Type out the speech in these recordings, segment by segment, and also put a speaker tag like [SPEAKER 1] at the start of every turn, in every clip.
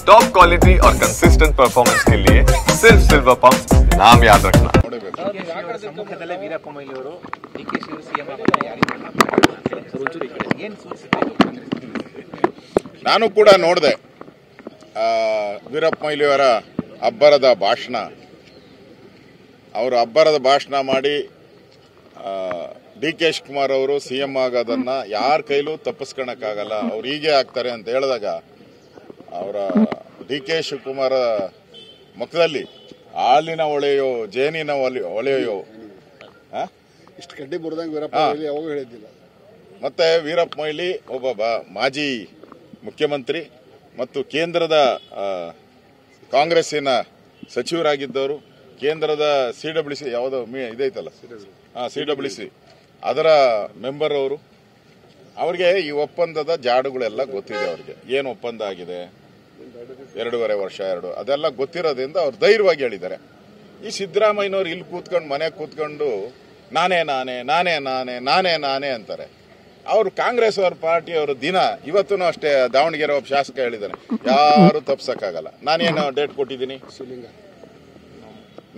[SPEAKER 1] Top quality और consistent performance के लिए सिर्फ सिल्वर पंप नाम याद रखना।
[SPEAKER 2] ನಾನು ಕೂಡ ನೋಡಿದೆ ವೀರಪ್ಪ ಮೊಯ್ಲಿಯವರ ಅಬ್ಬರದ ಭಾಷಣ. ಅವರು ಅಬ್ಬರದ ಭಾಷಣ ಮಾಡಿ ಡಿ ಕೆ ಶಿವಕುಮಾರ್ ಅವರು ಸಿಎಂ ಆಗೋದನ್ನ ಯಾರ ಕೈಲೂ ತಪ್ಪಿಸ್ಕೊಳಕ್ಕಾಗಲ್ಲ, ಅವ್ರು ಹೀಗೆ ಆಗ್ತಾರೆ ಅಂತ ಹೇಳಿದಾಗ ಅವರ ಡಿ ಕೆ ಶಿವಕುಮಾರ ಮುಖದಲ್ಲಿ ಹಾಲಿನ ಹೊಳೆಯೋ ಜೇನಿನ ಹೊಳೆಯೋ
[SPEAKER 3] ಇಷ್ಟು ಕಡ್ಡಿ ಬುರ್ದಂಗೆ ವೀರಪ್ಪ ಮೊಯ್ಲಿ ಯಾವಾಗ ಹೇಳಿದ್ದಿಲ್ಲ.
[SPEAKER 2] ಮತ್ತೆ ವೀರಪ್ಪ ಮೊಯ್ಲಿ ಒಬ್ಬ ಮಾಜಿ ಮುಖ್ಯಮಂತ್ರಿ ಮತ್ತು ಕೇಂದ್ರದ ಕಾಂಗ್ರೆಸ್ಸಿನ ಸಚಿವರಾಗಿದ್ದವರು, ಕೇಂದ್ರದ CWC ಯಾವುದೋ ಇದೈತಲ್ಲ CWC ಅದರ ಮೆಂಬರ್ ಅವರು. ಅವ್ರಿಗೆ ಈ ಒಪ್ಪಂದದ ಜಾಡುಗಳೆಲ್ಲ ಗೊತ್ತಿದೆ. ಅವ್ರಿಗೆ ಏನು ಒಪ್ಪಂದ ಆಗಿದೆ, 2.5 ವರ್ಷ ಅದೆಲ್ಲ ಗೊತ್ತಿರೋದ್ರಿಂದ ಅವ್ರು ಧೈರ್ಯವಾಗಿ ಹೇಳಿದ್ದಾರೆ. ಈ ಸಿದ್ದರಾಮಯ್ಯನವ್ರು ಇಲ್ಲಿ ಕೂತ್ಕೊಂಡು ಮನೆ ಕೂತ್ಕೊಂಡು ನಾನೇ ನಾನೇ ನಾನೇ ನಾನೇ ನಾನೇ ನಾನೇ ಅಂತಾರೆ. ಅವರು ಕಾಂಗ್ರೆಸ್ ಅವ್ರ ಪಾರ್ಟಿ ಅವರು ದಿನ ಇವತ್ತೂ ಅಷ್ಟೇ ದಾವಣಗೆರೆ ಒಬ್ಬ ಶಾಸಕ ಹೇಳಿದ್ದಾನೆ, ಯಾರು ತಪ್ಸಕ್ಕಾಗಲ್ಲ. ನಾನೇನು ಡೇಟ್ ಕೊಟ್ಟಿದ್ದೀನಿ,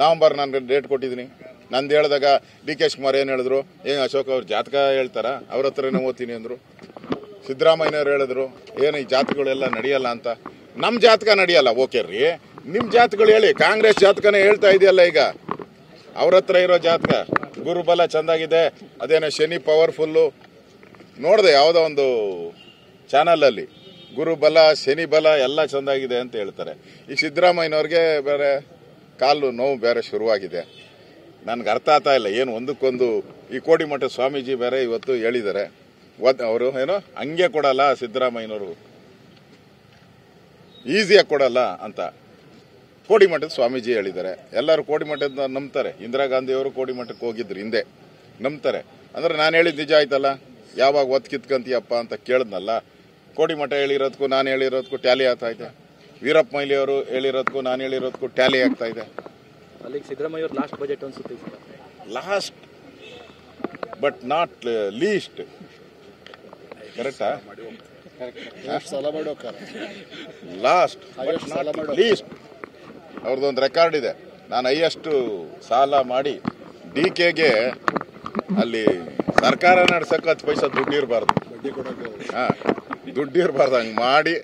[SPEAKER 2] ನವೆಂಬರ್ ನಾನು ಡೇಟ್ ಕೊಟ್ಟಿದ್ದೀನಿ. ನಂದು ಹೇಳಿದಾಗ ಡಿ ಕೆ ಶಿವಕುಮಾರ್ ಏನು ಹೇಳಿದ್ರು, ಅಶೋಕ್ ಅವ್ರ ಜಾತಕ ಹೇಳ್ತಾರ, ಅವ್ರ ಹತ್ರನೇ ಓದ್ತೀನಿ ಅಂದ್ರು. ಸಿದ್ದರಾಮಯ್ಯನವ್ರು ಹೇಳಿದ್ರು ಏನು ಈ ಜಾತಕಗಳೆಲ್ಲ ನಡೆಯಲ್ಲ ಅಂತ. ನಮ್ಮ ಜಾತಕ ನಡೆಯಲ್ಲ, ಓಕೆ ರೀ, ನಿಮ್ಮ ಜಾತಕಗಳು ಹೇಳಿ. ಕಾಂಗ್ರೆಸ್ ಜಾತಕನೇ ಹೇಳ್ತಾ ಇದೆಯಲ್ಲ ಈಗ. ಅವ್ರ ಹತ್ರ ಇರೋ ಜಾತಕ ಗುರುಬಲ ಚಂದಾಗಿದೆ, ಅದೇನೋ ಶನಿ ಪವರ್ಫುಲ್ಲು. ನೋಡಿದೆ ಯಾವುದೋ ಒಂದು ಚಾನಲಲ್ಲಿ ಗುರುಬಲ ಶನಿ ಬಲ ಎಲ್ಲ ಚಂದಾಗಿದೆ ಅಂತ ಹೇಳ್ತಾರೆ. ಈ ಸಿದ್ದರಾಮಯ್ಯನವ್ರಿಗೆ ಬೇರೆ ಕಾಲು ನೋವು ಬೇರೆ ಶುರುವಾಗಿದೆ. ನನ್ಗೆ ಅರ್ಥ ಆಗ್ತಾ ಇಲ್ಲ ಏನು ಒಂದಕ್ಕೊಂದು. ಈ ಕೋಡಿಮಠ ಸ್ವಾಮೀಜಿ ಬೇರೆ ಇವತ್ತು ಹೇಳಿದ್ದಾರೆ, ಅವರು ಏನೋ ಹಂಗೆ ಕೊಡಲ್ಲ ಸಿದ್ದರಾಮಯ್ಯನವರು, ಈಸಿಯಾಗಿ ಕೊಡಲ್ಲ ಅಂತ ಕೋಡಿಮಠದ ಸ್ವಾಮೀಜಿ ಹೇಳಿದ್ದಾರೆ. ಎಲ್ಲರೂ ಕೋಡಿಮಠದ ನಂಬ್ತಾರೆ. ಇಂದಿರಾ ಗಾಂಧಿ ಅವರು ಕೋಡಿಮಠಕ್ಕೆ ಹೋಗಿದ್ರು ಹಿಂದೆ, ನಂಬ್ತಾರೆ. ಅಂದ್ರೆ ನಾನು ಹೇಳಿದ್ ನಿಜ ಆಯ್ತಲ್ಲ, ಯಾವಾಗ ಒತ್ತು ಕಿತ್ಕಂತೀಯಪ್ಪ ಅಂತ ಕೇಳಿದ್ನಲ್ಲ. ಕೋಡಿಮಠ ಹೇಳಿರೋದಕ್ಕೂ ನಾನು ಹೇಳಿರೋದಕ್ಕೂ ಟ್ಯಾಲಿ ಆಗ್ತಾ ಇದೆ. ವೀರಪ್ಪ ಮೊಯ್ಲಿ ಅವರು ಹೇಳಿರೋದಕ್ಕೂ ನಾನು ಹೇಳಿರೋದಕ್ಕೂ ಟ್ಯಾಲಿ ಆಗ್ತಾ ಇದೆ.
[SPEAKER 4] ಸಿದ್ದರಾಮಯ್ಯ ಅವರು ಲಾಸ್ಟ್ ಬಜೆಟ್ ಅನ್ಸುತ್ತೆ,
[SPEAKER 2] ಲಾಸ್ಟ್ ಬಟ್ ನಾಟ್ ಲೀಸ್ಟ್. ಕರೆಕ್ಟಾ? Last but not least. ಅವ್ರದ್ದೊಂದು ರೆಕಾರ್ಡ್ ಇದೆ. ನಾನು ಹೈಯೆಸ್ಟ್ ಸಾಲ ಮಾಡಿ DKಗೆ ಅಲ್ಲಿ ಸರ್ಕಾರ ನಡ್ಸಕ್ಕೆ 10 ಪೈಸಾ ದುಡ್ಡು ಇರಬಾರ್ದು, ದುಡ್ಡು ಇರಬಾರ್ದು. ಹಂಗೆ ಮಾಡಿ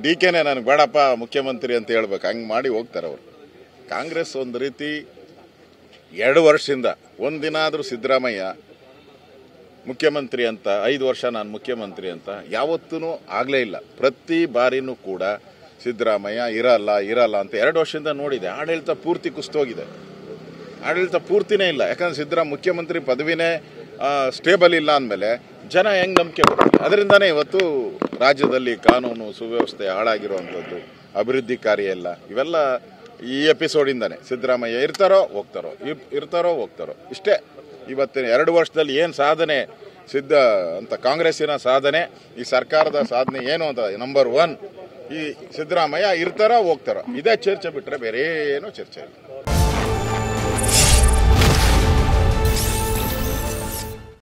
[SPEAKER 2] DKನೇ ನನಗೆ ಬೇಡಪ್ಪ ಮುಖ್ಯಮಂತ್ರಿ ಅಂತ ಹೇಳ್ಬೇಕು, ಹಂಗೆ ಮಾಡಿ ಹೋಗ್ತಾರೆ ಅವರು. ಕಾಂಗ್ರೆಸ್ ಒಂದು ರೀತಿ 2 ವರ್ಷದಿಂದ ಒಂದಿನ ಆದರೂ ಸಿದ್ದರಾಮಯ್ಯ ಮುಖ್ಯಮಂತ್ರಿ ಅಂತ 5 ವರ್ಷ ನಾನು ಮುಖ್ಯಮಂತ್ರಿ ಅಂತ ಯಾವತ್ತೂ ಆಗಲೇ ಇಲ್ಲ. ಪ್ರತಿ ಬಾರಿನೂ ಕೂಡ ಸಿದ್ದರಾಮಯ್ಯ ಇರಲ್ಲ ಅಂತ 2 ವರ್ಷದಿಂದ ನೋಡಿದೆ. ಆಡಳಿತ ಪೂರ್ತಿ ಕುಸ್ತೋಗಿದೆ, ಆಡಳಿತ ಪೂರ್ತಿನೇ ಇಲ್ಲ. ಯಾಕಂದ್ರೆ ಮುಖ್ಯಮಂತ್ರಿ ಪದವಿನೇ ಸ್ಟೇಬಲ್ ಇಲ್ಲ ಅಂದಮೇಲೆ ಜನ ಹೆಂಗೆ ನಂಬಿಕೆ ಬರುತ್ತೆ? ಅದರಿಂದಾನೇ ಇವತ್ತು ರಾಜ್ಯದಲ್ಲಿ ಕಾನೂನು ಸುವ್ಯವಸ್ಥೆ ಹಾಳಾಗಿರುವಂಥದ್ದು, ಅಭಿವೃದ್ಧಿ ಕಾರ್ಯ ಇಲ್ಲ. ಇವೆಲ್ಲ ಈ ಎಪಿಸೋಡಿಂದಾನೆ. ಸಿದ್ದರಾಮಯ್ಯ ಇರ್ತಾರೋ ಹೋಗ್ತಾರೋ ಇಷ್ಟೇ. ಇವತ್ತಿನ 2 ವರ್ಷದಲ್ಲಿ ಏನು ಸಾಧನೆ ಅಂತ ಕಾಂಗ್ರೆಸ್ಸಿನ ಸಾಧನೆ, ಈ ಸರ್ಕಾರದ ಸಾಧನೆ ಏನು ಅಂತ ನಂಬರ್ 1 ಈ ಸಿದ್ದರಾಮಯ್ಯ ಇರ್ತಾರೋ ಹೋಗ್ತಾರೋ, ಇದೇ ಚರ್ಚೆ ಬಿಟ್ಟರೆ ಬೇರೆ ಏನೂ ಚರ್ಚೆ ಇಲ್ಲ.